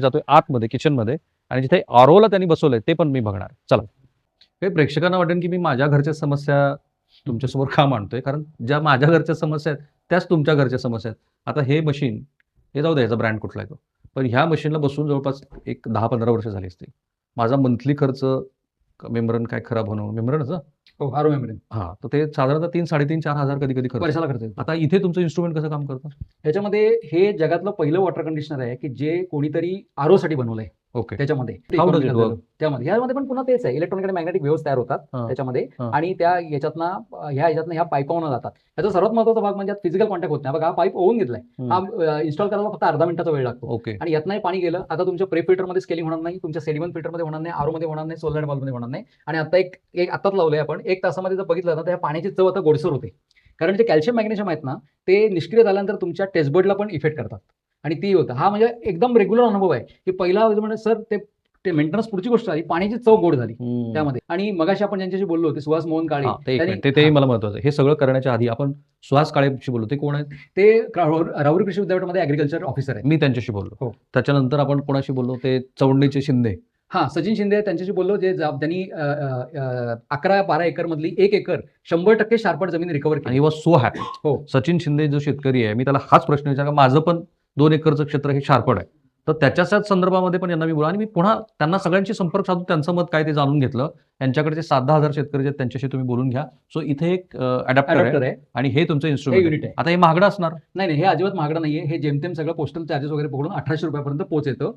जातोय आतमध्ये किचनमध्ये आणि जिथे आरोला त्यांनी बसवलंय ते पण मी बघणार. चला. हे प्रेक्षकांना वाटेल की मी माझ्या घरच्या समस्या तुमच्यासमोर का मांडतोय? कारण ज्या माझ्या घरच्या समस्या आहेत, त्याच तुमच्या घरच्या समस्या आहेत. आता हे मशीन, हे जाऊ दे याचा ब्रँड कुठला आहे तो. पण ह्या मशीनला बसून जवळपास एक 10-15 वर्ष झाली असतील. माझा मंथली खर्च मेम्ब्रेन काय खराब होणं, मेम्ब्रेनच ना? हो, आरो मेम्ब्रेन. हां, तर ते साधारणतः 3,500-4,000 कधी-कधी खर्च. वर्षाला खर्च येतो. आता इथे तुमचं इन्स्ट्रुमेंट कसं काम करतं? ह्याच्यामध्ये हे जगातलं पहिलं वॉटर कंडिशनर आहे की जे कोणीतरी आरोसाठी बनवलंय. ओके. त्याच्यामध्ये How does it work? त्यामध्ये ह्यामध्ये पण पुन्हा तेच आहे, इलेक्ट्रॉनिक आणि मॅग्नेटिक वेव्हज तयार होतात हां. त्याच्यामध्ये हां. आणि त्या ह्याच्यातनं ह्या पाईपावरून जातात. याचा सर्वात महत्त्वाचा भाग म्हणजे फिजिकल कॉन्टॅक्ट होत नाही. बघा हा पाईप ओवून घेतलाय. हा इन्स्टॉल करायला फक्त अर्धा मिनिटाचा वेळ लागतो. ओके. आणि यातनं पाणी गेलं. आता तुमच्या प्रे फिल्टरमध्ये स्केलिंग होणार नाही, तुमच्या सेडिमेंट फिल्टरमध्ये होणार नाही, आरोमध्ये होणार नाही, सोलर बॉलमध्ये होणार नाही. आणि आता एक आत्ताच लावलंय आपण. 1 तासामध्ये जर बघितलं ना तर या पाण्याची चव आता गोडसर होते. कारण जे कॅल्शियम मॅग्नेशियम आहेत ना ते निष्क्रिय झाल्यानंतर तुमच्या टेस्ट बर्डला पण इफेक्ट करतात. आणि ती होतं. हा म्हणजे एकदम रेग्युलर अनुभव आहे की पहिला म्हणजे सर ते मेंटेनन्स पुढची गोष्ट आली. पाण्याची चव गोड झाली त्यामध्ये. आणि मगाशी आपण ज्यांच्याशी बोललो होते सुहास मोहन काळे. ते मला महत्वाचं आहे. हे सगळं करण्याच्या आधी आपण सुहास काळेशी बोललो. ते कोण आहेत? ते राहुरी कृषी विद्यापीठामध्ये ॲग्रिकल्चर ऑफिसर आहेत. मी त्यांच्याशी बोललो. हो. त्याच्यानंतर आपण कोणाशी बोललो? ते चवंडीचे शिंदे. हां, सचिन शिंदे त्यांच्याशी बोललो जे त्यांनी 11-12 एकर मधली 1 एकर 100% शारपट जमीन रिकव्हर केली. आणि वॉज सो हॅपी. हो. सचिन शिंदे जो शेतकरी आहे, मी त्याला हाच प्रश्न विचारला. माझं पण 2 एकरचं क्षेत्र हे शारपड आहे. तर त्याच्याच संदर्भामध्ये पण यांना मी बोललो आणि मी पुन्हा त्यांना सगळ्यांशी संपर्क साधून त्यांचं मत काय ते जाणून घेतलं. यांच्याकडचे 7,000 शेतकरी आहेत त्यांच्याशी तुम्ही बोलून घ्या. सो इथे एक अडॅप्टर आहे आणि हे तुमचं इन्स्ट्रुमेंट युनिट आहे. आता हे महागडं असणार? नाही, हे अजिबात महागडं नाहीये. हे जेमतेम सगळं पोस्टल चार्जेस वगैरे पकडून ₹1,800 पर्यंत पोहोच येतं.